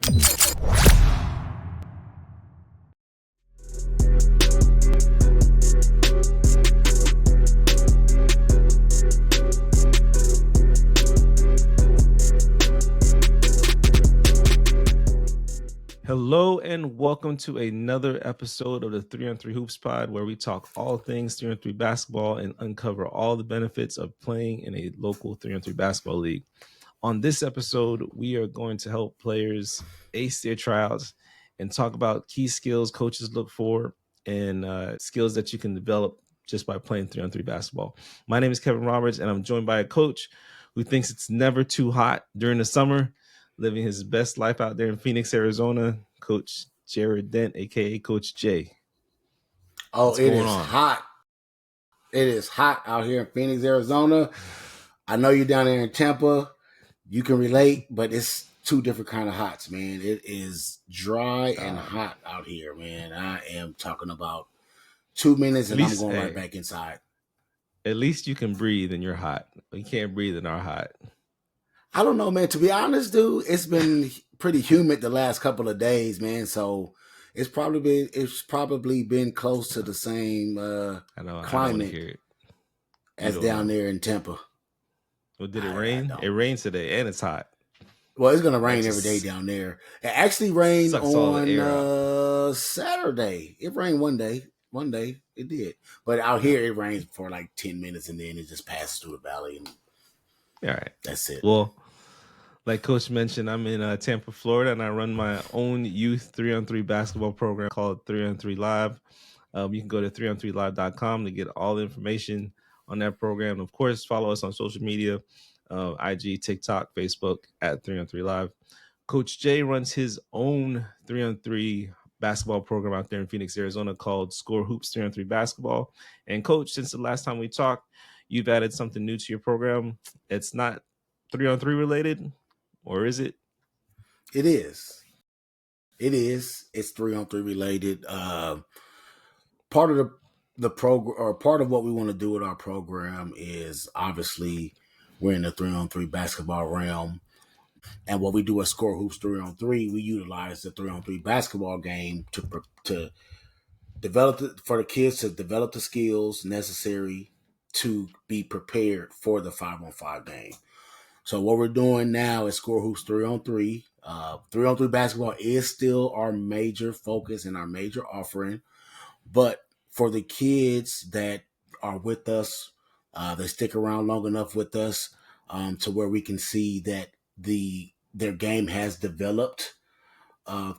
Hello and welcome to another episode of the 3-on-3 Hoops Pod, where we talk all things 3-on-3 basketball and uncover all the benefits of playing in a local 3-on-3 basketball league. On this episode, we are going to help players ace their tryouts and talk about key skills coaches look for and skills that you can develop just by playing 3-on-3 basketball. My name is Kevin Roberts, and I'm joined by a coach who thinks it's never too hot during the summer, living his best life out there in Phoenix, Arizona, Coach Jared Dent, a.k.a. Coach J. What's going on? Hot. It is hot out here in Phoenix, Arizona. I know you're down there in Tampa. You can relate, but it's two different kind of hots, man. It is dry and hot out here, man. I am talking about 2 minutes and I'm going right back inside. At least you can breathe and you're hot. We can't breathe in our hot. I don't know, man. To be honest, dude, it's been pretty humid the last couple of days, man. So it's probably been close to the same climate as down there in Tampa. Well, did it rain? It rained today and it's hot. Well, it's going to rain every day down there. It actually rained on Saturday. It rained one day. One day it did. But out here it rains for like 10 minutes and then it just passes through the valley. And all right. That's it. Well, like Coach mentioned, I'm in Tampa, Florida, and I run my own youth 3-on-3 basketball program called 3-on-3 Live. You can go to 3on3live.com to get all the information on that program. Of course, follow us on social media, IG, TikTok, Facebook at 3-on3 Live. Coach J runs his own 3-on3 basketball program out there in Phoenix, Arizona called Score Hoops 3-on3 Basketball. And Coach, since the last time we talked, you've added something new to your program. It's not 3-on-3 related. Or is it? It is. It's 3-on-3 related. Part of the program, or part of what we want to do with our program, is obviously we're in the 3-on-3 basketball realm, and what we do at Score Hoops 3-on-3, we utilize the 3-on-3 basketball game to develop for the kids to develop the skills necessary to be prepared for the 5-on-5 game. So what we're doing now is Score Hoops 3-on-3. 3-on-3 basketball is still our major focus and our major offering. But for the kids that are with us, they stick around long enough with us to where we can see that their game has developed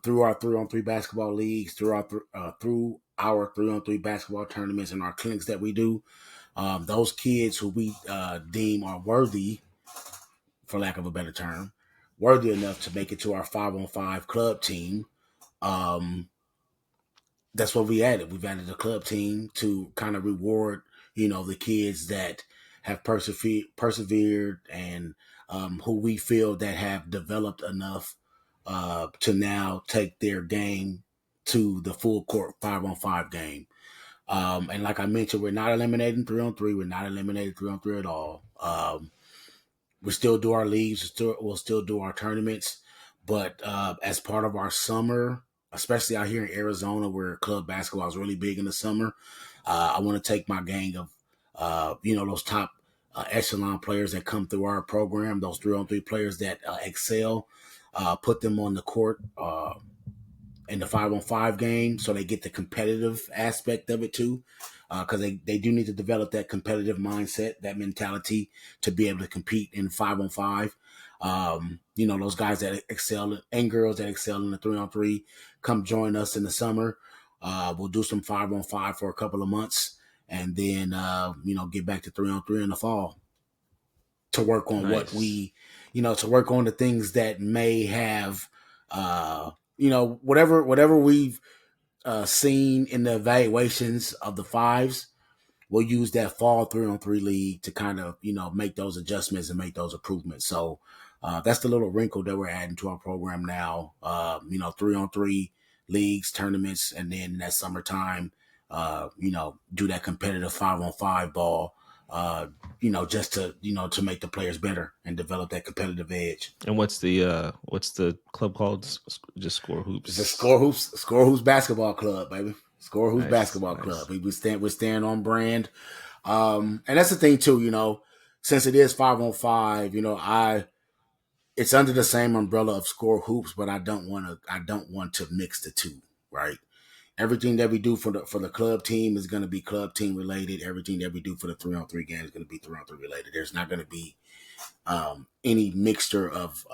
through our 3-on-3 basketball leagues, through our 3-on-3 basketball tournaments and our clinics that we do. Those kids who we deem are worthy, for lack of a better term, worthy enough to make it to our 5-on-5 club team. That's what we added. We've added a club team to kind of reward, the kids that have persevered and who we feel that have developed enough to now take their game to the full court 5-on-5 game. And like I mentioned, we're not eliminating 3-on-3. We're not eliminating 3-on-3 at all. We still do our leagues. We'll still do our tournaments. But as part of our summer, especially out here in Arizona where club basketball is really big in the summer, I want to take my gang of, those top echelon players that come through our program, those 3-on-3 players that excel, put them on the court in the 5-on-5 game so they get the competitive aspect of it too. Because they do need to develop that competitive mindset, that mentality to be able to compete in 5-on-5. Those guys that excel and girls that excel in the 3-on-3 come join us in the summer. We'll do some 5-on-5 for a couple of months and then, get back to 3-on-3 in the fall to work on what we, to work on the things that may have, whatever we've seen in the evaluations of the fives, we'll use that fall 3-on-3 league to kind of, make those adjustments and make those improvements. So that's the little wrinkle that we're adding to our program now. 3-on-3 leagues, tournaments, and then in that summertime, do that competitive 5-on-5 ball uh, just to make the players better and develop that competitive edge. And what's the club called? Just Score It's a Hoops. Score Hoops basketball club, baby. Score Hoops Nice, basketball club. nice. We're staying on brand. And that's the thing too, since it is 5-on-5, it's under the same umbrella of Score Hoops, but I don't want to mix the two, right? Everything that we do for the club team is going to be club team related. Everything that we do for the 3-on-3 game is going to be 3-on-3 related. There's not going to be any mixture of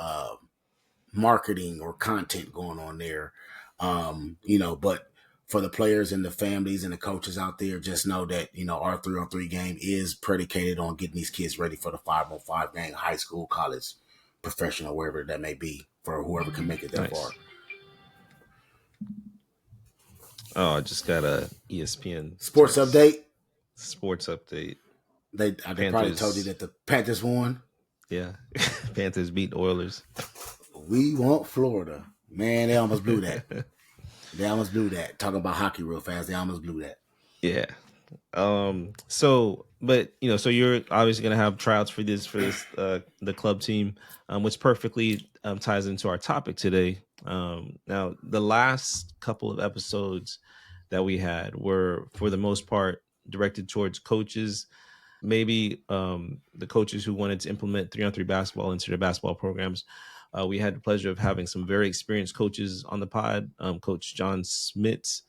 marketing or content going on there. But for the players and the families and the coaches out there, just know that, our 3-on-3 game is predicated on getting these kids ready for the 5-on-5 game, high school, college, professional, wherever that may be, for whoever can make it that Nice. far. Oh, I just got a ESPN Sports text. update. Sports update. They probably told you Panthers. that the Panthers won. Yeah. Panthers beat the Oilers. We want Florida. Man, they almost blew that. Talking about hockey real fast, they almost blew that. Yeah. So you're obviously gonna have tryouts for this the club team, which perfectly ties into our topic today. Now the last couple of episodes that we had were for the most part directed towards coaches, maybe the coaches who wanted to implement 3-on-3 basketball into their basketball programs. We had the pleasure of having some very experienced coaches on the pod, Coach John Smith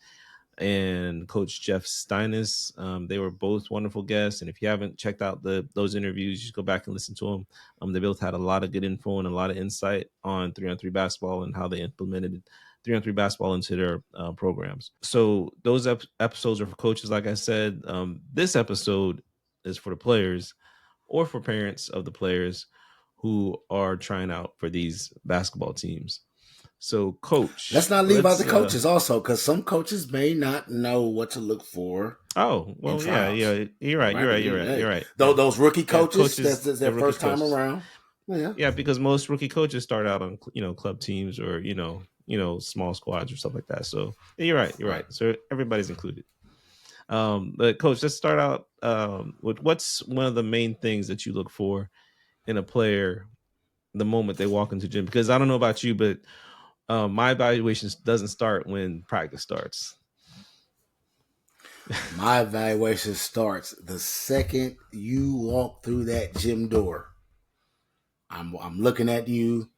and Coach Jeff Steines. They were both wonderful guests, and if you haven't checked out those interviews, just go back and listen to them. They both had a lot of good info and a lot of insight on 3-on-3 basketball and how they implemented 3-on-3 basketball into their programs. So those episodes are for coaches, like I said. This episode is for the players or for parents of the players who are trying out for these basketball teams. So, Let's Coach, not leave out let's the coaches also, because some coaches may not know what to look for Oh, in well, yeah, tryouts. yeah. You're right. Right? You're Hey, right. Yeah, those rookie yeah. coaches, Coaches, that's yeah, their rookie first time coaches. around. Yeah. Yeah, because most rookie coaches start out on club teams or small squads or stuff like that. So yeah, you're right. You're Right. right. So everybody's included. But Coach, let's start out with what's one of the main things that you look for in a player the moment they walk into the gym. Because I don't know about you, but my evaluation doesn't start when practice starts. My evaluation starts the second you walk through that gym door. I'm looking at you.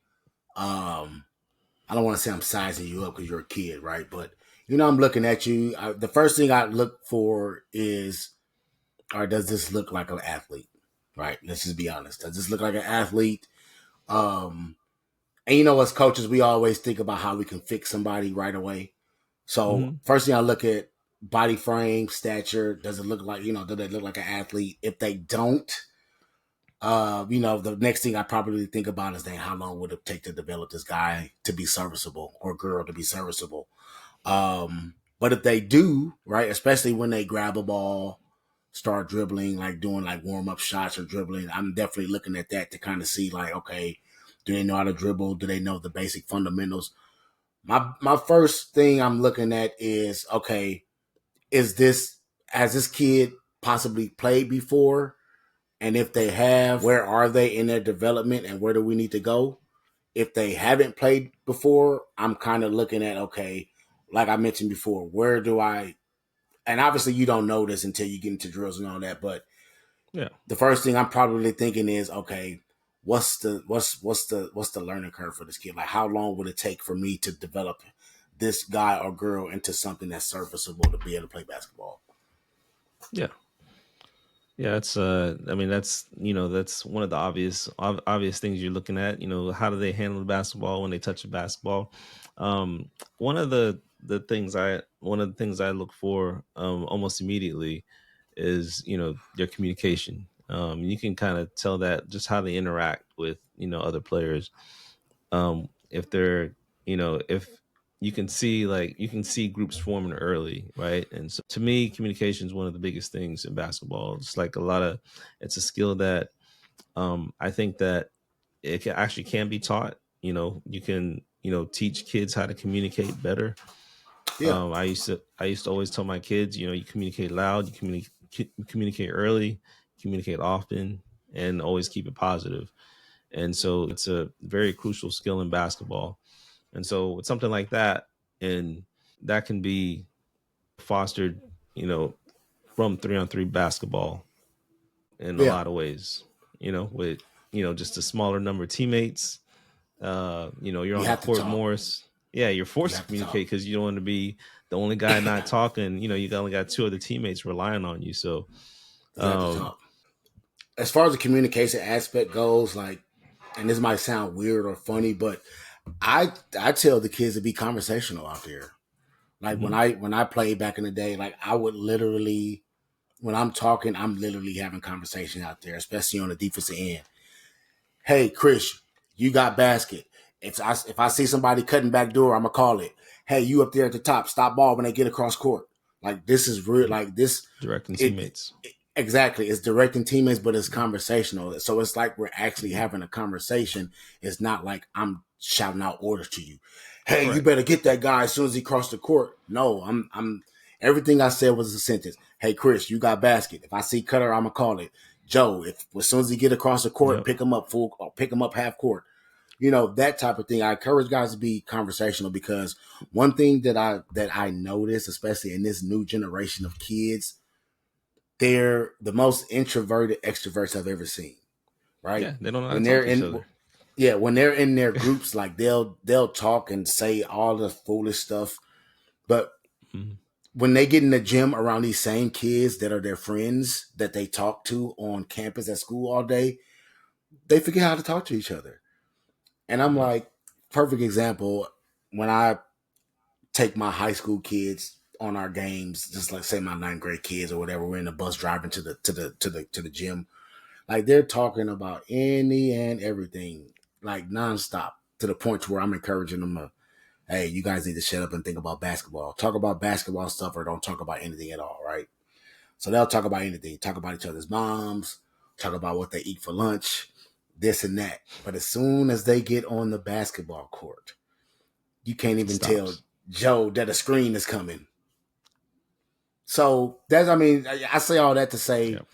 Um, I don't want to say I'm sizing you up because you're a kid, right? But I'm looking at you. The first thing I look for is, or does this look like an athlete? Right. Let's just be honest. Does this look like an athlete? Um, and as coaches, we always think about how we can fix somebody right away. So Mm-hmm. first thing I look at, body frame, stature. Does it look like, do they look like an athlete? If they don't, the next thing I probably think about is, how long would it take to develop this guy to be serviceable or girl to be serviceable? But if they do, right, especially when they grab a ball, start dribbling, like doing like warm up shots or dribbling, I'm definitely looking at that to kind of see like, okay, do they know how to dribble? Do they know the basic fundamentals? My first thing I'm looking at is, okay, has this kid possibly played before? And if they have, where are they in their development and where do we need to go? If they haven't played before, I'm kind of looking at, okay, like I mentioned before, where do I, and obviously you don't know this until you get into drills and all that, but Yeah. the first thing I'm probably thinking is, okay, what's the learning curve for this kid? Like, how long would it take for me to develop this guy or girl into something that's serviceable to be able to play basketball? Yeah. Yeah, that's I mean that's one of the obvious things you're looking at. How do they handle the basketball when they touch the basketball? One of the things I look for almost immediately is their communication. You can kind of tell that just how they interact with other players. If they're if you can see groups forming early, right? And so to me, communication is one of the biggest things in basketball. It's like it's a skill that I think that actually can be taught. You can teach kids how to communicate better. Yeah. I used to always tell my kids, you communicate loud, you communicate early, communicate often, and always keep it positive. And so it's a very crucial skill in basketball. And so with something like that, and that can be fostered, from 3-on-3 basketball in a Yeah, lot of ways, with, just a smaller number of teammates. You're you on the have to court talk. more. Yeah, you're You forced to have to talk. communicate because you don't want to be the only guy not talking. You only got two other teammates relying on you. So, You have to um, talk. As far as the communication aspect goes, like, and this might sound weird or funny, but I tell the kids to be conversational out there. Like mhm, when I played back in the day, like I would literally, when I'm talking, I'm literally having conversation out there, especially on the defensive end. Hey, Chris, you got basket. If I see somebody cutting back door, I'm gonna call it. Hey, you up there at the top, stop ball when they get across court. Like this is real. mhm. Like this, Directing it teammates. exactly. It's directing teammates, but it's conversational. So it's like we're actually having a conversation. It's not like I'm shouting out orders to you. Hey, you Right. better get that guy as soon as he crossed the court. No, I'm. Everything I said was a sentence. Hey, Chris, you got basket. If I see Cutter, I'm gonna call it. Joe, if as soon as he get across the court, Yep. pick him up full or pick him up half court. That type of thing. I encourage guys to be conversational because one thing that I notice, especially in this new generation of kids, they're the most introverted extroverts I've ever seen. Right? Yeah. They don't know how to When talk they're to each in other. yeah, when they're in their groups, like they'll talk and say all the foolish stuff. But Mhm. when they get in the gym around these same kids that are their friends that they talk to on campus at school all day, they forget how to talk to each other. And I'm Yep. like, perfect example, when I take my high school kids on our games, just like say my ninth grade kids or whatever, we're in the bus driving to the gym. Like they're talking about any and everything, like nonstop, to the point where I'm encouraging them to, hey, you guys need to shut up and think about basketball. Talk about basketball stuff or don't talk about anything at all, right? So they'll talk about anything, talk about each other's moms, talk about what they eat for lunch, this and that. But as soon as they get on the basketball court, you can't It even tell stops. Joe that a screen is coming. So that's, I mean, I say all that to say, Yep.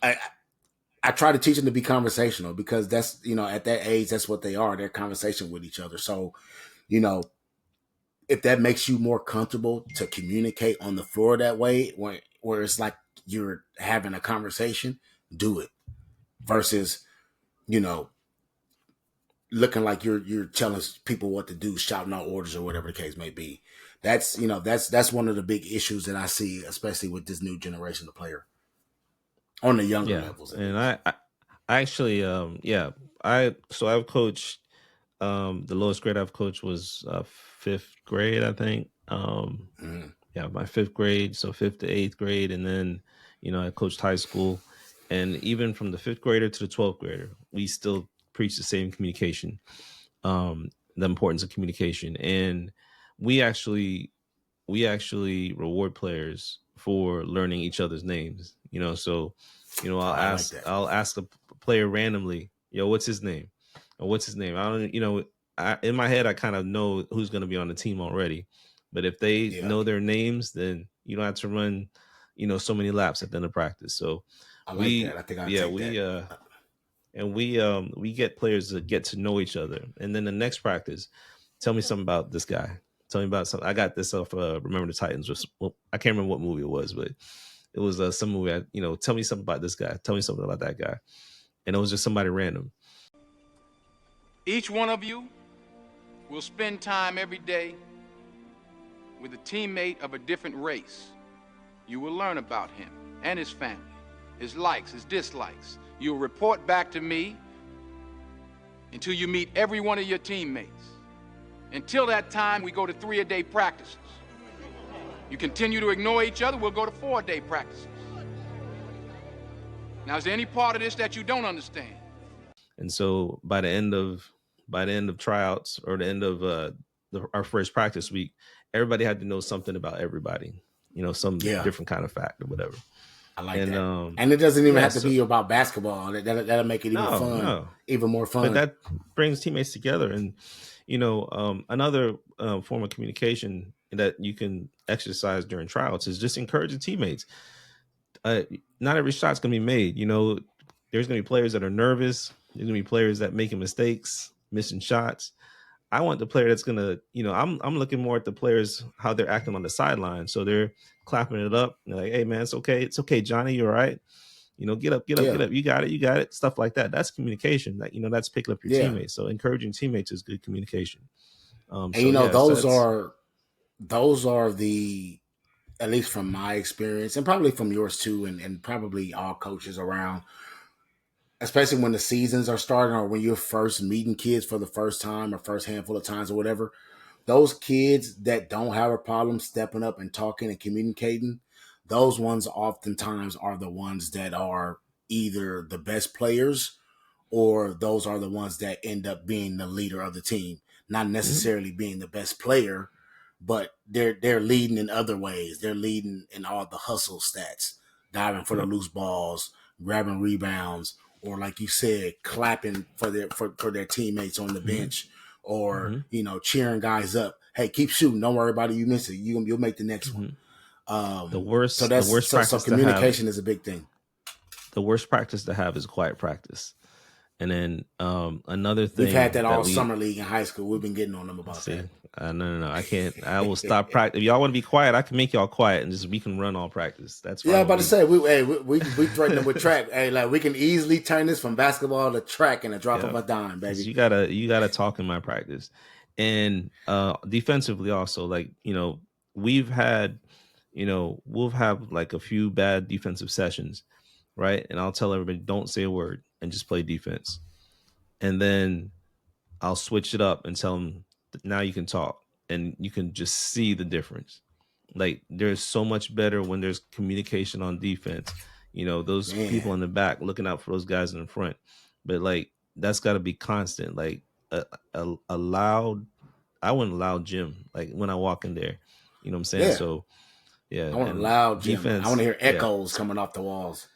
I, I try to teach them to be conversational because that's, at that age, that's what they are. They're conversation with each other. So, you know, if that makes you more comfortable to communicate on the floor that way, where it's like you're having a conversation, do it versus, you know, looking like you're telling people what to do, shouting out orders or whatever the case may be. That's one of the big issues that I see, especially with this new generation of player on the younger Yeah. levels at And least. I actually, yeah, I've coached, the lowest grade I've coached was fifth grade, I think. Mm-hmm. Yeah, my fifth grade, so fifth to eighth grade, and then I coached high school, and even from the fifth grader to the 12th grader, we still preach the same communication, the importance of communication, and we actually reward players for learning each other's names. So Oh, I like that. I'll ask a player randomly, yo, what's his name, or what's his name. I don't, in my head I kind of know who's going to be on the team already, but if they Yeah, know their names, then you don't have to run so many laps at the end of practice. So I like that. we I think I'll yeah take that. we get players to get to know each other, and then the next practice, tell me something about this guy. Tell me about something. I got this off Remember the Titans. Well, I can't remember what movie it was, but it was some movie. Tell me something about this guy. Tell me something about that guy, and it was just somebody random. Each one of you will spend time every day with a teammate of a different race. You will learn about him and his family, his likes, his dislikes. You'll report back to me until you meet every one of your teammates. Until that time, we go to 3-a-day practices. You continue to ignore each other, we'll go to 4-a-day practices. Now, is there any part of this that you don't understand? And so by the end of tryouts, or the end of our first practice week, everybody had to know something about everybody. Some Yeah, different kind of fact or whatever. I like And that. And it doesn't even yeah, have to so be about basketball. That'll make it even no, fun, no, even more but fun. that brings teammates together. And another form of communication that you can exercise during tryouts is just encouraging teammates. not every shot's gonna be made. There's gonna be players that are nervous. There's gonna be players that making mistakes, missing shots. I want the player that's gonna, I'm looking more at the players how they're acting on the sideline. So they're clapping it up. They're like, "Hey man, it's okay, Johnny, you're all right. Get up, get up, get Yeah, up. You got it, you got it." Stuff like that. That's communication. That's picking up your yeah. teammates. So encouraging teammates is good communication. And So yeah, so those are the, at least from my experience, and probably from yours too, and probably all coaches around, especially when the seasons are starting or when you're first meeting kids for the first time or first handful of times or whatever, those kids that don't have a problem stepping up and talking and communicating, those ones oftentimes are the ones that are either the best players or those are the ones that end up being the leader of the team. Not mhm, necessarily being the best player, but they're leading in other ways. They're leading in all the hustle stats, diving for the yep, loose balls, grabbing rebounds, or like you said, clapping for their teammates on the mhm, bench, or mhm, cheering guys up. Hey, keep shooting. Don't worry about it. You miss it. You'll make the next one. mhm. The So worst, the that's worst so practice to have, communication is a big thing. the worst practice to have is quiet practice. And then another We've had thing that that all we summer league in high school. We've been getting on them about see, that. no, no, no, I can't. I will stop practice. If y'all want to be quiet, I can make y'all quiet and just we can run all practice. That's Yeah, I'm fine with about to me. say we threaten them with track. Hey, like we can easily turn this from basketball to track in a drop of Yeah, a dime, because baby. you gotta talk in my practice, and defensively also, like we've had, we'll have like a few bad defensive sessions, right? And I'll tell everybody don't say a word and just play defense, and then I'll switch it up and tell them now you can talk, and you can just see the difference. Like there's so much better when there's communication on defense. Those Man, people in the back looking out for those guys in the front. But like that's got to be constant. Like a loud, I want a loud gym. Like when I walk in there, you know what I'm saying. yeah. So yeah, I want a and loud gym. I want defense, to hear yeah, echoes coming off the walls.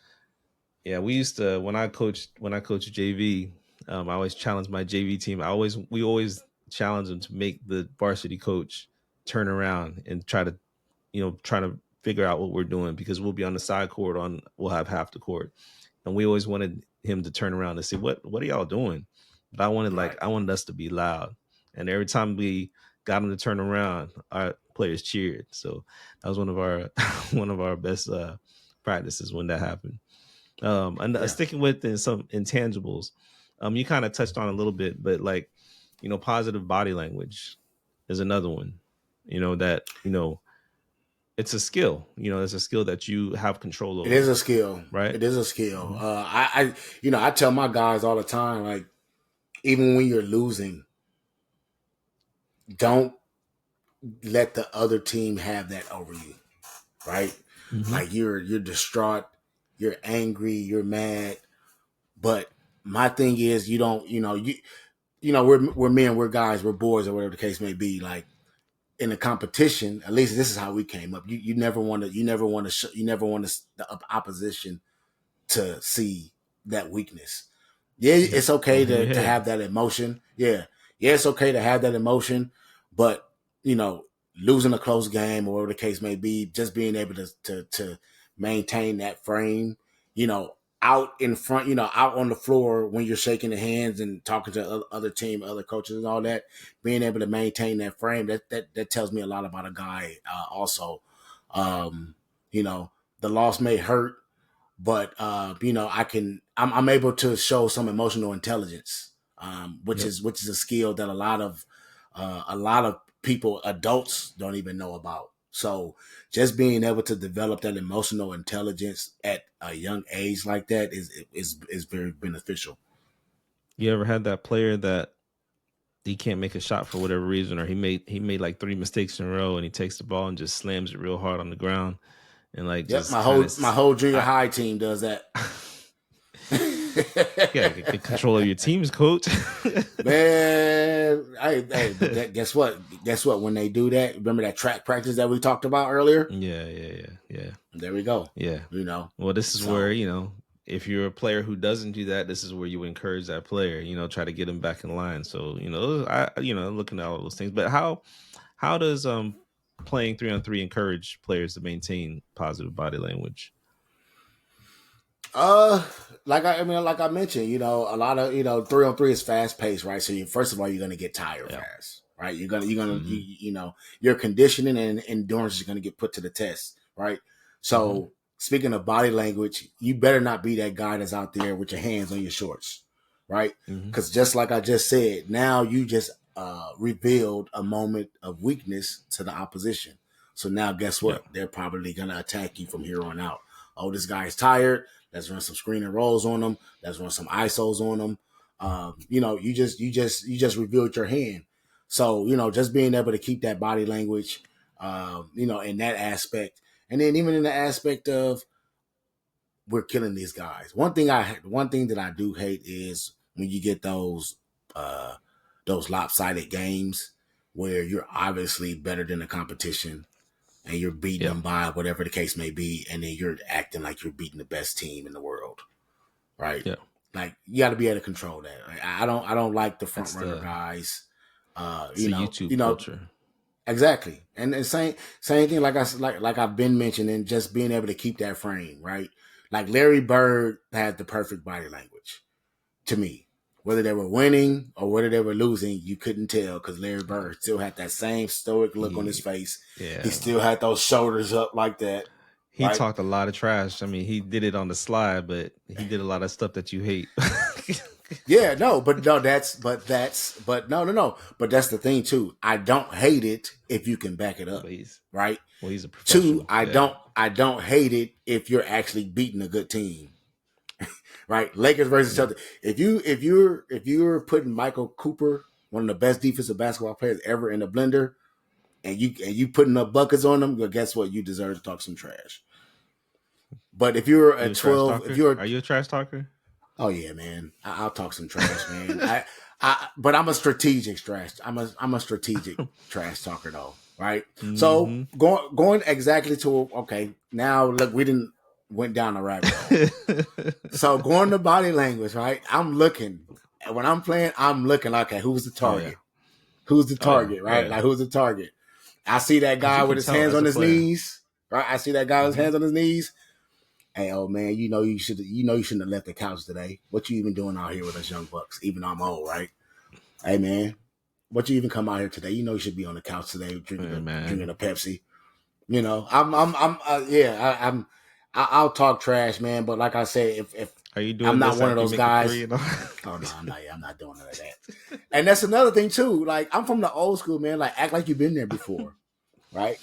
yeah. We used to when I coached JV. I always challenged my JV team. We always challenge them to make the varsity coach turn around and trying to figure out what we're doing because we'll be on the side court we'll have half the court. And we always wanted him to turn around and say, what are y'all doing? But Right. I wanted us to be loud. And every time we got him to turn around, our players cheered. So that was one of our one of our best practices when that happened. And Yeah. sticking with some intangibles, you kind of touched on a little bit, but like, positive body language is another one. That it's a skill. It's a skill that you have control It is over, a skill. right? It is a skill. Hmm. I tell my guys all the time, like even when you're losing, don't let the other team have that over you. Right? Hmm. Like you're distraught, you're angry, you're mad. But my thing is, you don't, we're men, we're guys, we're boys, or whatever the case may be. Like in a competition, at least this is how we came up. You never want to, you never want the opposition to see that weakness. Yeah, Yep. it's Go okay hang your to head. have that emotion. Yeah, yeah, it's okay to have that emotion, but you know, losing a close game or whatever the case may be, just being able to maintain that frame, out in front, out on the floor when you're shaking the hands and talking to other team, other coaches, and all that, being able to maintain that frame that tells me a lot about a guy. Also, um, you know, the loss may hurt, but I'm able to show some emotional intelligence, which Yep. is a skill that a lot of people, adults, don't even know about. So just being able to develop that emotional intelligence at a young age like that is very beneficial. You ever had that player that he can't make a shot for whatever reason, or he made like three mistakes in a row, and he takes the ball and just slams it real hard on the ground, and like Yep, just my kind whole of, my whole junior I, high team does that. yeah, get control of your team's coach. Man, but guess what? Guess what? When they do that, remember that track practice that we talked about earlier? Yeah, yeah, yeah, yeah, There we go. yeah. You know, Well, this is where, so if you're a player who doesn't do that, this is where you encourage that player, try to get him back in line. So, looking at all those things. But how does playing 3-on-3 encourage players to maintain positive body language? Like I mentioned, a lot of 3-on-3 is fast paced, right? So first of all, you're gonna get tired Yeah. fast, right? Your conditioning and endurance is gonna get put to the test, right? So speaking of body language, you better not be that guy that's out there with your hands on your shorts, right? Because just like I just said, now you just revealed a moment of weakness to the opposition. So now, guess what? Yeah. They're probably gonna attack you from here on out. Oh, this guy's tired. Let's run some screen and rolls on them. Let's run some ISOs on them. You just revealed your hand. So just being able to keep that body language, in that aspect, and then even in the aspect of we're killing these guys. One thing that I do hate is when you get those lopsided games where you're obviously better than the competition and you're beating them by whatever the case may be, and then you're acting like you're beating the best team in the world, right? Yeah. Like you got to be able to control that. Like, I don't like the front runner guys. It's the YouTube culture. Exactly, and the same thing. Like I've been mentioning, just being able to keep that frame right. Like Larry Bird had the perfect body language to me. Whether they were winning or whether they were losing, you couldn't tell because Larry Bird still had that same stoic look on his face. Yeah. He still had those shoulders up like that. He talked a lot of trash. I mean, he did it on the slide, but he did a lot of stuff that you hate. But that's the thing too. I don't hate it if you can back it up, right? Well, he's a professional. Two, I don't hate it if you're actually beating a good team. Right, Lakers versus Celtics. If you're putting Michael Cooper, one of the best defensive basketball players ever, in the blender, and you putting up buckets on them, well, guess what? You deserve to talk some trash. But if you're a 12, are you a trash talker? Oh yeah, man, I'll talk some trash, man. But I'm a strategic trash. I'm a strategic trash talker though, right? So going exactly to now look, we went down the rabbit hole. So going to body language, right? I'm looking when I'm playing. I'm looking like, okay, who's the target? Oh, yeah. Who's the target, right? Yeah. Like who's the target? I see that guy with his hands on his knees, right? I see that guy with his hands on his knees. Hey, old man, you shouldn't have left the couch today. What you even doing out here with us young bucks? Even though I'm old, right? Hey, man, what you even come out here today? You should be on the couch today drinking a Pepsi. I'll talk trash, man. But like I said, if are you doing I'm not one of those guys. Oh no, I'm not doing none of that. And that's another thing too. Like I'm from the old school, man. Like act like you've been there before, right?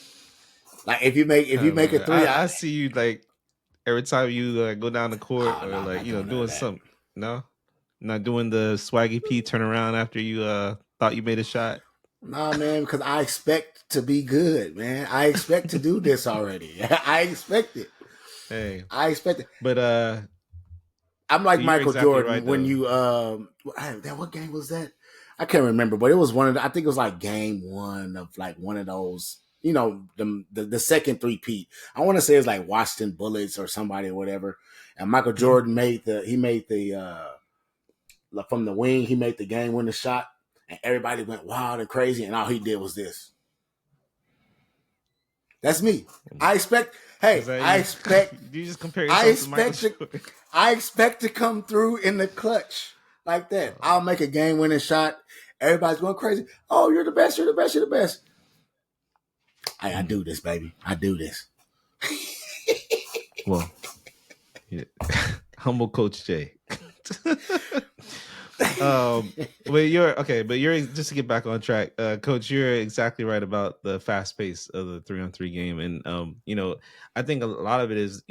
Like if you make a three, I see you like every time you go down the court doing something. No, not doing the swaggy P turnaround after you thought you made a shot. Nah, man, because I expect to be good, man. I expect to do this already. I expect it. Hey, I expect it. But I'm like Michael Jordan right, when you what game was that? I can't remember, but it was I think it was like game 1 of like one of those, the second three-peat. I want to say it's like Washington Bullets or somebody or whatever. And Michael Jordan made the from the wing, he made the game winning shot, and everybody went wild and crazy, and all he did was this. That's me. I expect. Hey, I expect. You just compare yourself I expect to come through in the clutch like that. I'll make a game-winning shot. Everybody's going crazy. Oh, you're the best. You're the best. You're the best. Hey, I do this, baby. I do this. Well, yeah. Humble Coach Jay. But you're just to get back on track, Coach. You're exactly right about the fast pace of the 3-on-3 game, and I think a lot of it is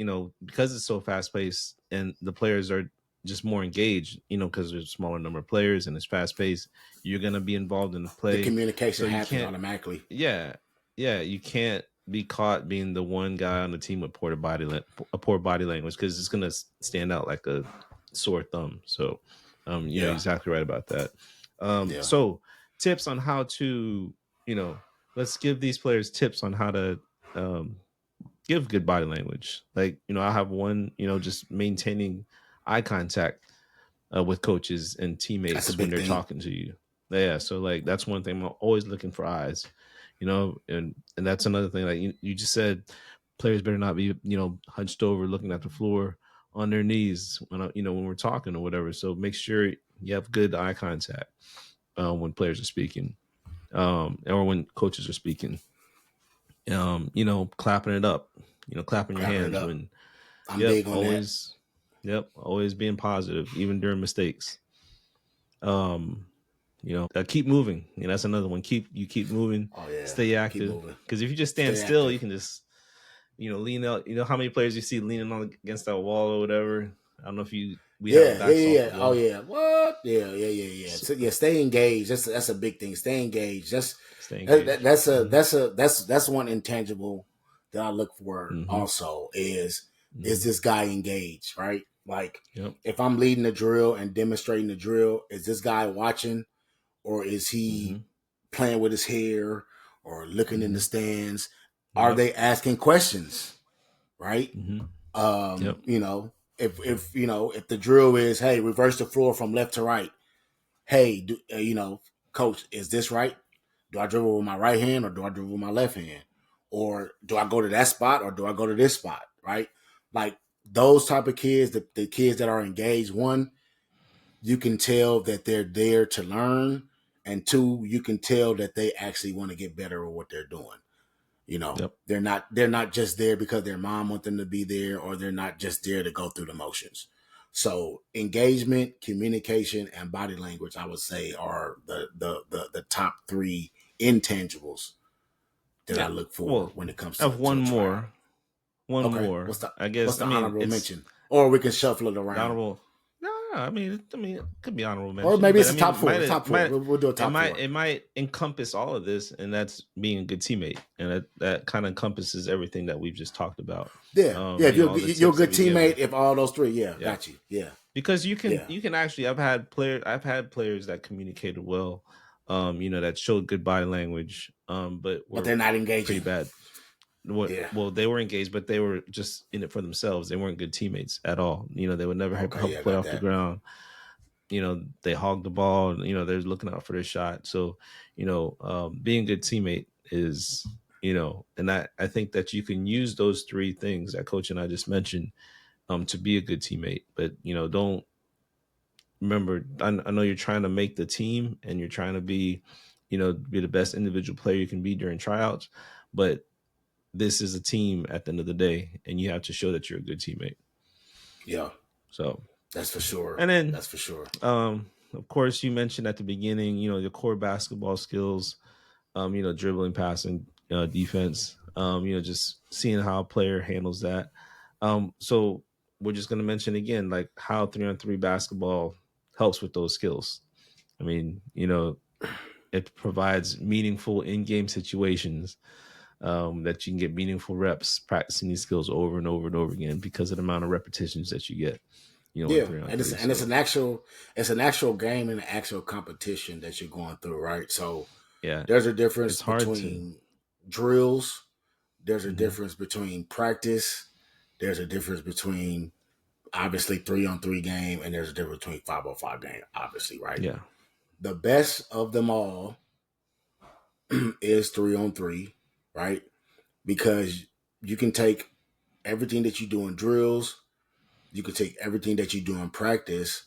because it's so fast paced and the players are just more engaged, because there's a smaller number of players and it's fast paced. You're gonna be involved in the play. The communication happens automatically. Yeah, you can't be caught being the one guy on the team with poor body language because it's gonna stand out like a sore thumb. So. You're exactly right about that. So tips on how to, let's give these players tips on how to give good body language. Like, I have one, just maintaining eye contact with coaches and teammates when they're talking to you. Yeah. So like, that's one thing. I'm always looking for eyes, and that's another thing. Like you just said, players better not be, hunched over looking at the floor on their knees when we're talking or whatever. So make sure you have good eye contact when players are speaking, or when coaches are speaking. Clapping it up, clapping your Clapping it hands up. when. I'm Yep, big on that. always. Yep, always being positive, even during mistakes. Keep moving. That's another one. Keep moving. Oh yeah, Stay keep active. moving. Because if you just stand Stay still, you active. can just lean out. You know how many players you see leaning on against that wall or whatever. I don't know if we have Yeah, yeah, back yeah, softball. yeah. Oh yeah. What? Yeah, yeah, yeah, yeah. So, So, yeah, stay engaged. That's a big thing. Stay engaged. stay engaged. That's one intangible that I look for. Mm-hmm. Also, is Mm-hmm. this guy engaged? Right. Like Yep. if I'm leading the drill and demonstrating the drill, is this guy watching, or is Mm-hmm. he playing with his hair or looking in the Mm-hmm. stands? Are Yep. they asking questions? Right. Mm-hmm. Yep. You know, if the drill is, hey, reverse the floor from left to right. Hey, coach, is this right? Do I dribble with my right hand or do I dribble with my left hand? Or do I go to that spot or do I go to this spot? Right? Like those type of kids, the kids that are engaged, one, you can tell that they're there to learn. And two, you can tell that they actually want to get better at what they're doing. Yep. They're not just there because their mom wants them to be there, or they're not just there to go through the motions. So engagement, communication, and body language, I would say, are the top three intangibles that I Yeah. look for Well, when it comes I have to one a tryout. more. One Okay, more. what's the I what's guess. I the mean, honorable it's mention, or we can shuffle it the around, honorable. No, no. I mean, it could be honorable or mention, maybe but it's I a mean, top it four. might Top four. might We'll do a it top might four. it might encompass all of this, and that's being a good teammate, and that kind of encompasses everything that we've just talked about. Yeah, yeah. If All the you're a tips that good we give. teammate, if all those three, yeah, Yeah, got you. Yeah, because yeah. you can actually. I've had players that communicated well, that showed good body language, but But were they're not pretty engaging. bad. Yeah. Well, they were engaged, but they were just in it for themselves. They weren't good teammates at all. They would never help Okay. help Yeah, a I player got off the that. ground. They hog the ball. They're looking out for their shot. So, being a good teammate is, and I think that you can use those three things that Coach and I just mentioned, to be a good teammate. But don't remember. I know you're trying to make the team, and you're trying to be the best individual player you can be during tryouts, but this is a team at the end of the day, and you have to show that you're a good teammate. Yeah, So, that's for sure. and then, That's for sure. of course, you mentioned at the beginning, your core basketball skills, dribbling, passing, defense, just seeing how a player handles that. So we're just going to mention again, like how 3-on-3 basketball helps with those skills. I mean, it provides meaningful in-game situations, that you can get meaningful reps practicing these skills over and over and over again because of the amount of repetitions that you get, in Yeah, three on and three. it's So an actual game and an actual competition that you're going through, right? So yeah, there's a difference it's hard to. between drills. There's a Mm-hmm. difference between practice. There's a difference between obviously 3-on-3 game, and there's a difference between 5-on-5 game, obviously, right? Yeah. The best of them all is 3-on-3, right? Because you can take everything that you do in drills, you can take everything that you do in practice,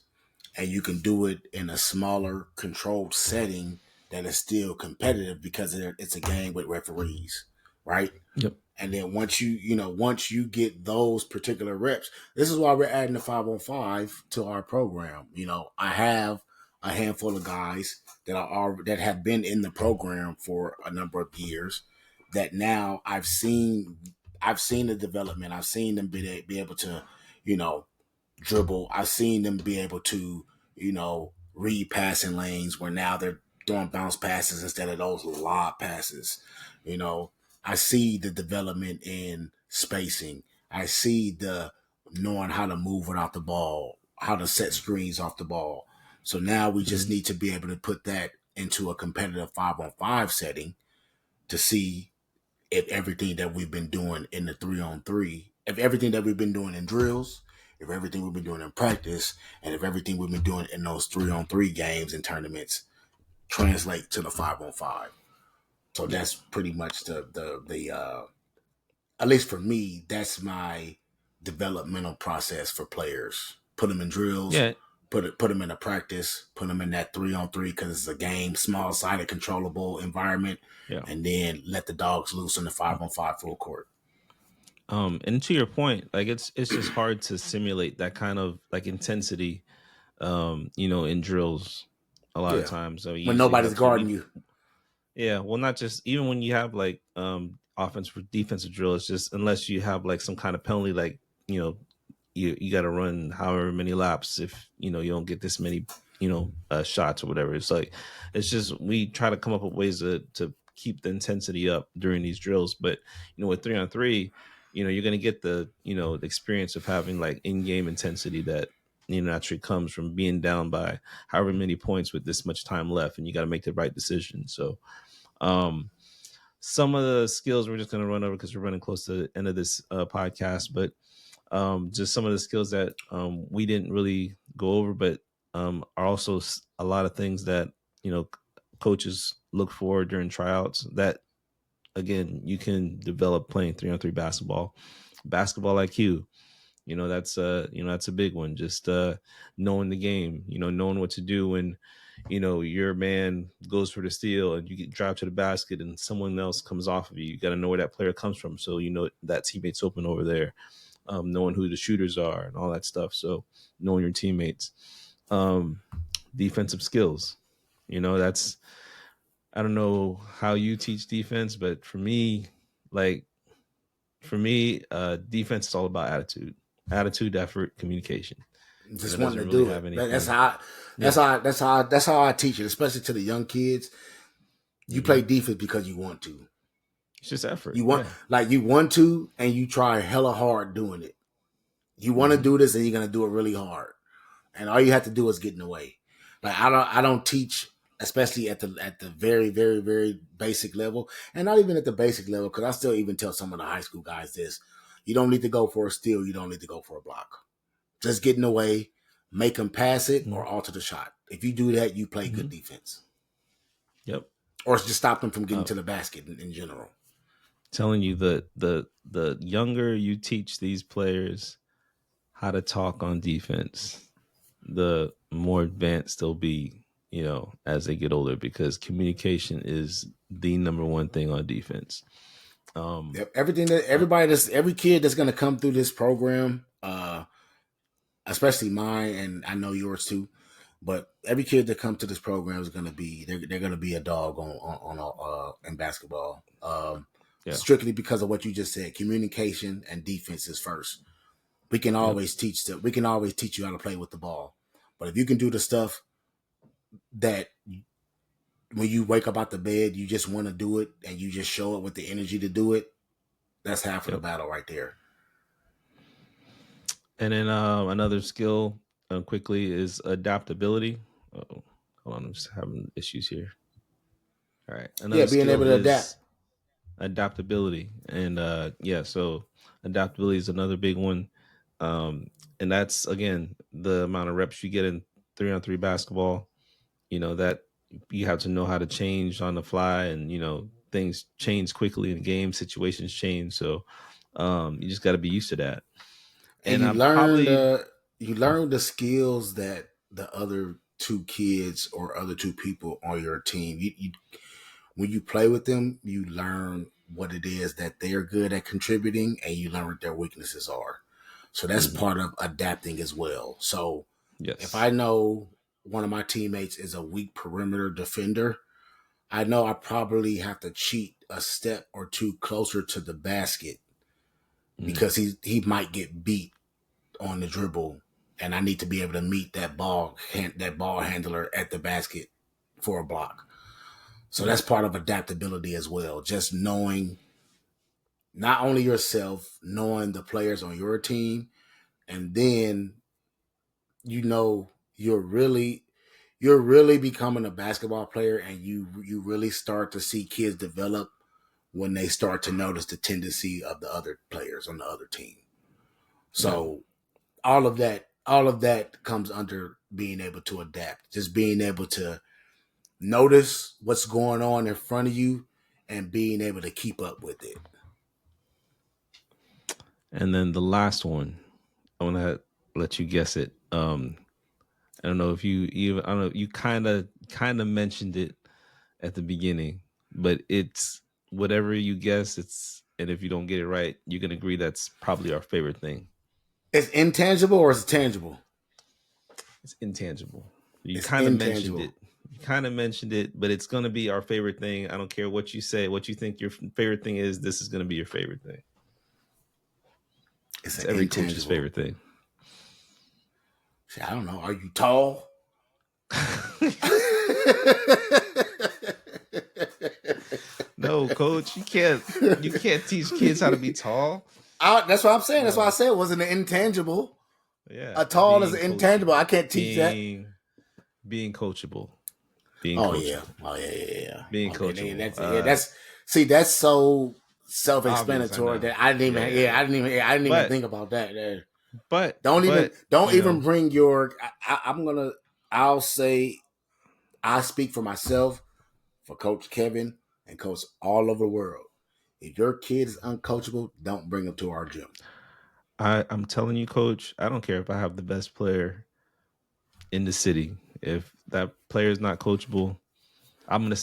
and you can do it in a smaller, controlled setting that is still competitive because it's a game with referees, right? Yep. And then once you get those particular reps, this is why we're adding the 5-on-5 to our program. I have a handful of guys that have been in the program for a number of years that now I've seen the development. I've seen them be able to, you know, dribble. I've seen them be able to, read passing lanes where now they're throwing bounce passes instead of those lob passes. You know, I see the development in spacing. I see the knowing how to move without the ball, how to set screens off the ball. So now we just Mm-hmm. need to be able to put that into a competitive 5-on-5 setting to see if everything that we've been doing in the 3-on-3, if everything that we've been doing in drills, if everything we've been doing in practice, and if everything we've been doing in those 3-on-3 games and tournaments translate to the 5-on-5. So Yeah. that's pretty much the at least for me, that's my developmental process for players. Put them in drills, Yeah. put them in a practice, put them in that 3-on-3 because it's a game, small sided, controllable environment, Yeah. and then let the dogs loose in the 5-on-5 full court. And to your point, like it's just hard to simulate that kind of like intensity, in drills a lot of Yeah, times. So you when usually nobody's have to guarding be, you. yeah, well, not just even when you have like offense for defensive drill, it's just unless you have like some kind of penalty, like, you got to run however many laps if you don't get this many shots or whatever. It's like it's just we try to come up with ways to keep the intensity up during these drills. But with 3-on-3, you're going to get the experience of having like in-game intensity that naturally comes from being down by however many points with this much time left, and you got to make the right decision. So um some of the skills we're just going to run over because we're running close to the end of this podcast, but just some of the skills that we didn't really go over, but are also a lot of things that coaches look for during tryouts that again you can develop playing 3-on-3 basketball IQ. That's a big one. Just knowing the game, knowing what to do when your man goes for the steal and you get drive to the basket and someone else comes off of you. You got to know where that player comes from, so that teammate's open over there. Knowing who the shooters are and all that stuff. So knowing your teammates, defensive skills, that's, I don't know how you teach defense, but defense is all about attitude, effort, communication. Just wanting Doesn't to really do have it. That's anything. how. Yeah. That's how I teach it, especially to the young kids. You play defense because you want to. It's just effort. You want Yeah. you want to, and you try hella hard doing it. You want to do this, and you're gonna do it really hard. And all you have to do is get in the way. Like I don't teach, especially at the very very very basic level, and not even at the basic level, because I still even tell some of the high school guys this: you don't need to go for a steal, you don't need to go for a block. Just get in the way, make them pass it, or alter the shot. If you do that, you play good defense. Yep. Or just stop them from getting to the basket in general. Telling you the younger you teach these players how to talk on defense, the more advanced they'll be, as they get older, because communication is the number one thing on defense. Yep. Everything that every kid that's going to come through this program, especially mine, and I know yours too, but every kid that comes to this program is going to be they're going to be a dog in basketball. Strictly because of what you just said, communication and defense is first. We can always teach them. We can always teach you how to play with the ball, but if you can do the stuff that when you wake up out the bed, you just want to do it, and you just show it with the energy to do it, that's half of the battle right there. And then another skill quickly is adaptability. Oh, hold on, I'm just having issues here. All right. Another Being skill able to adapt. is adaptability. And so adaptability is another big one. And that's, again, the amount of reps you get in 3-on-3 basketball, that you have to know how to change on the fly, and, things change quickly in the game, situations change. So you just got to be used to that. And And I'm probably, you learn the skills that the other two kids or other two people on your team, you when you play with them, you learn what it is that they're good at contributing, and you learn what their weaknesses are. So that's part of adapting as well. So if I know one of my teammates is a weak perimeter defender, I know I probably have to cheat a step or two closer to the basket because he might get beat on the dribble, and I need to be able to meet that ball handler at the basket for a block. So that's part of adaptability as well. Just knowing not only yourself, knowing the players on your team, and then you're really becoming a basketball player, and you really start to see kids develop when they start to notice the tendency of the other players on the other team. So all of that comes under being able to adapt, just being able to notice what's going on in front of you and being able to keep up with it. And then the last one, I want to let you guess it. I don't know if you even I don't know you kind of mentioned it at the beginning, but it's whatever you guess. It's and if you don't get it right, you can agree that's probably our favorite thing. It's intangible or is it tangible? It's intangible. You It's kind of mentioned intangible. it. You kind of mentioned it, but it's gonna be our favorite thing. I don't care what you say, what you think your favorite thing is. This is gonna be your favorite thing. It's It's an every coach's intangible. favorite thing. See, I don't know. Are you tall? No, coach, you can't teach kids how to be tall. That's what I'm saying. That's why I No, said it wasn't an intangible. yeah, A tall is being an intangible. I coachable, can't teach that. being coachable, being Oh yeah. coachable, Oh yeah. being Okay, then coachable. that's see, that's so Obvious, I self-explanatory know. that I didn't Yeah, even yeah, yeah. I didn't even But think about that. but Don't you even know, bring your. I'll say I speak for myself, for Coach Kevin and Coach all over the world. If your kid is uncoachable, don't bring him to our gym. I'm telling you, coach, I don't care if I have the best player in the city. If that player is not coachable, I'm gonna.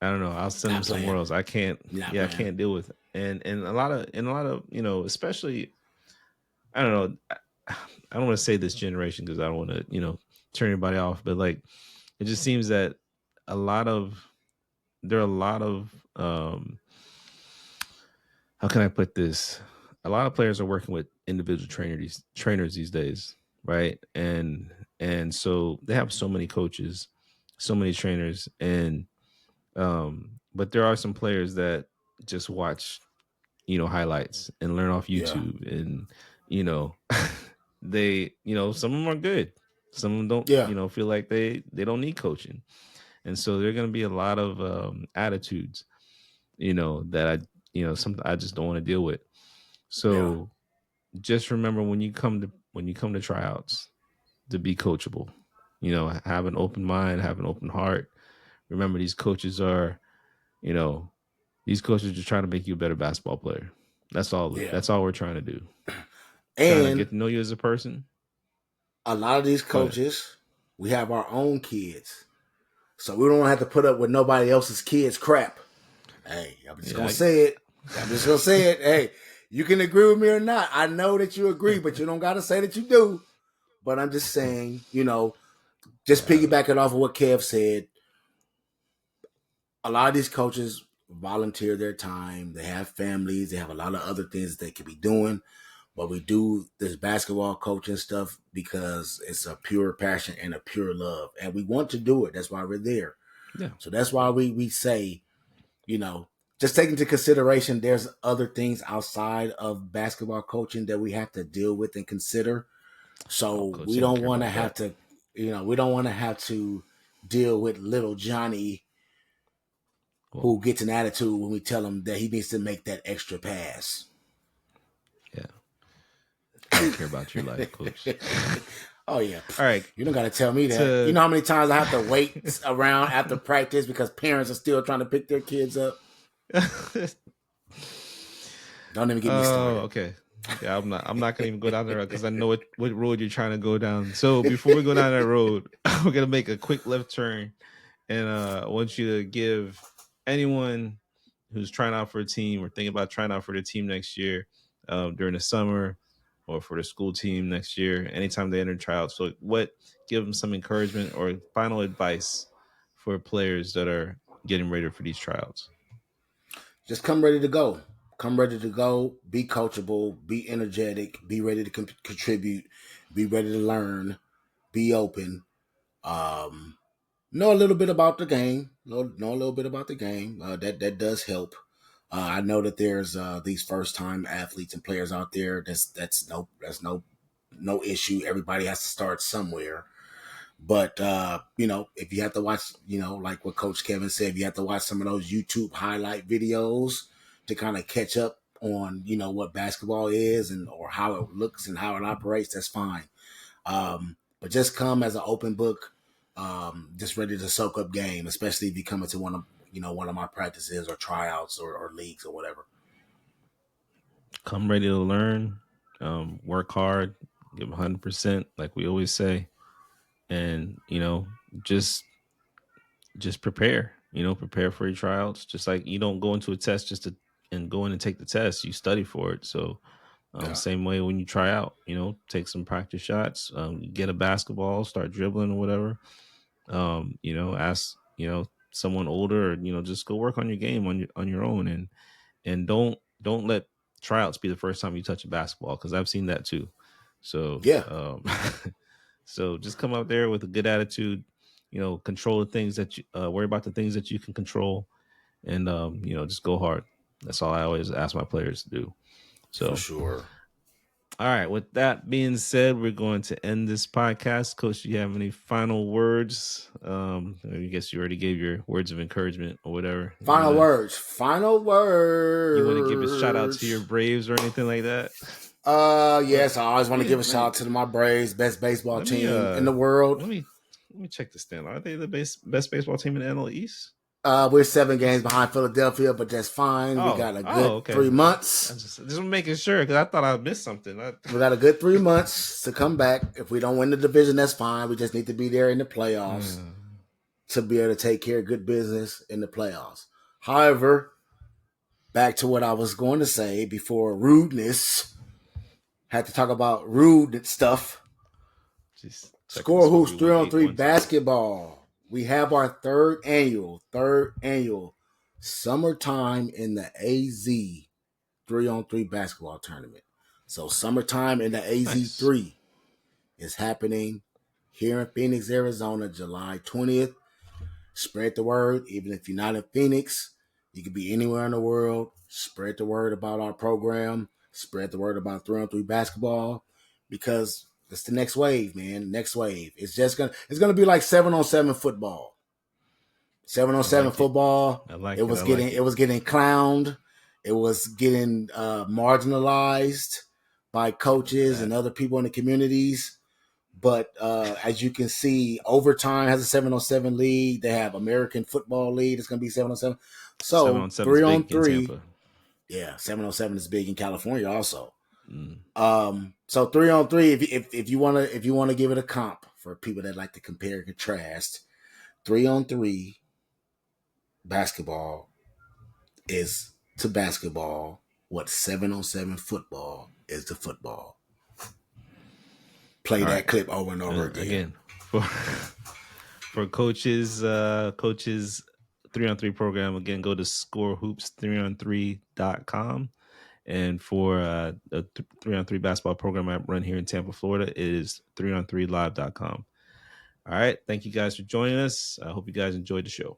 I don't know. I'll send them Not somewhere playing. else. I can't. Not Yeah, I playing. can't deal with it. And a lot of especially I don't know. I don't want to say this generation because I don't want to turn anybody off, but like it just seems that a lot of there are a lot of how can I put this? A lot of players are working with individual trainers these days, right? And so they have so many coaches, so many trainers, and but there are some players that just watch highlights and learn off Yeah. YouTube, and you know they some of them are good, some of them don't Yeah. feel like they don't need coaching, and so there are going to be a lot of attitudes that some I just don't want to deal with. Yeah. So just remember when you come to tryouts to be coachable. Have an open mind, have an open heart. Remember, you know, these coaches are trying to make you a better basketball player. That's all. Yeah. That's all we're trying to do. Trying to And get to know you as a person. a lot of these Go ahead. coaches, we have our own kids. So we don't have to put up with nobody else's kids' crap. Hey, I'm just Yeah, gonna say it. I'm just gonna say it. Hey, you can agree with me or not. I know that you agree, but you don't gotta say that you do. But I'm just saying, just yeah, piggybacking off of what Kev said, a lot of these coaches volunteer their time. They have families. They have a lot of other things they could be doing. But we do this basketball coaching stuff because it's a pure passion and a pure love. And we want to do it. That's why we're there. yeah. So that's why we say, just take into consideration there's other things outside of basketball coaching that we have to deal with and consider. Oh, So coach, we I don't don't care want to about have that. to, we don't want to have to deal with little Johnny Well, who gets an attitude when we tell him that he needs to make that extra pass. yeah, I don't care about your life, coach. Oh yeah, All right, you don't got to tell me that. You to know how many times I have to wait around after practice because parents are still trying to pick their kids up. Don't even get me oh, started. okay. Yeah, I'm not gonna even go down there because I know what road you're trying to go down. So before we go down that road, we're gonna make a quick left turn, and I want you to give anyone who's trying out for a team or thinking about trying out for the team next year, during the summer, or for the school team next year, anytime they enter tryouts. So what give them some encouragement or final advice for players that are getting ready for these tryouts. Just come ready to go. Come ready to go. Be coachable. Be energetic. Be ready to contribute. Be ready to learn. Be open. Um, know a little bit about the game. Know a little bit about the game. That does help. I know that there's these first time athletes and players out there. That's no issue. Everybody has to start somewhere. But if you have to watch, like what Coach Kevin said, if you have to watch some of those YouTube highlight videos to kind of catch up on, what basketball is and or how it looks and how it operates, that's fine. But just come as an open book, just ready to soak up game, especially if you come into one of my practices or tryouts or leagues or whatever. come ready to learn, work hard, give 100%, like we always say, and just prepare. Prepare for your tryouts. Just like you don't go into a test just to and go in and take the test. You study for it. So Yeah. same way when you try out, take some practice shots, get a basketball, start dribbling or whatever. Ask someone older, or just go work on your game on your own, and don't let tryouts be the first time you touch a basketball, because I've seen that too. So Yeah. so just come out there with a good attitude, control the things that you worry about the things that you can control, and just go hard. That's all I always ask my players to do. So For sure. all right, with that being said, we're going to end this podcast. Coach, do you have any final words? I guess you already gave your words of encouragement or whatever. Final words. You want to give a shout out to your Braves or anything like that? Yes, I always want to give a shout out to my Braves, best baseball team in the world. Let me check the stand. Are they the best baseball team in the NL East? We're 7 games behind Philadelphia, but that's fine. We got a good 3 months. Just making sure, because I thought I missed something. We got a good 3 months to come back. If we don't win the division, that's fine. We just need to be there in the playoffs to be able to take care of good business in the playoffs. However, back to what I was going to say before rudeness. Had to talk about rude stuff. Score Hoops 3-on-3 basketball. We have our third annual summertime in the AZ 3-on-3 basketball tournament. So summertime in the AZ3 is happening here in Phoenix, Arizona, July 20th. Spread the word. Even if you're not in Phoenix, you could be anywhere in the world. Spread the word about our program. Spread the word about 3-on-3 basketball, because it's the next wave, man. Next wave. It's gonna be like 7-on-7 football. 7-on-7 football. It was getting clowned. It was getting marginalized by coaches and other people in the communities. But as you can see, Overtime has a 7-on-7 league. They have American Football League. It's going to be 7-on-7. So 3-on-3. Yeah, 7-on-7 is big in California also. So 3-on-3, if you want to give it a comp for people that like to compare and contrast, 3-on-3 basketball is to basketball what 7-on-7 football is to football. Play that clip over and over again. For coaches 3-on-3 program, again, go to scorehoops3on3.com. And for the 3-on-3 basketball program I run here in Tampa, Florida, it is 3on3live.com. All right. Thank you guys for joining us. I hope you guys enjoyed the show.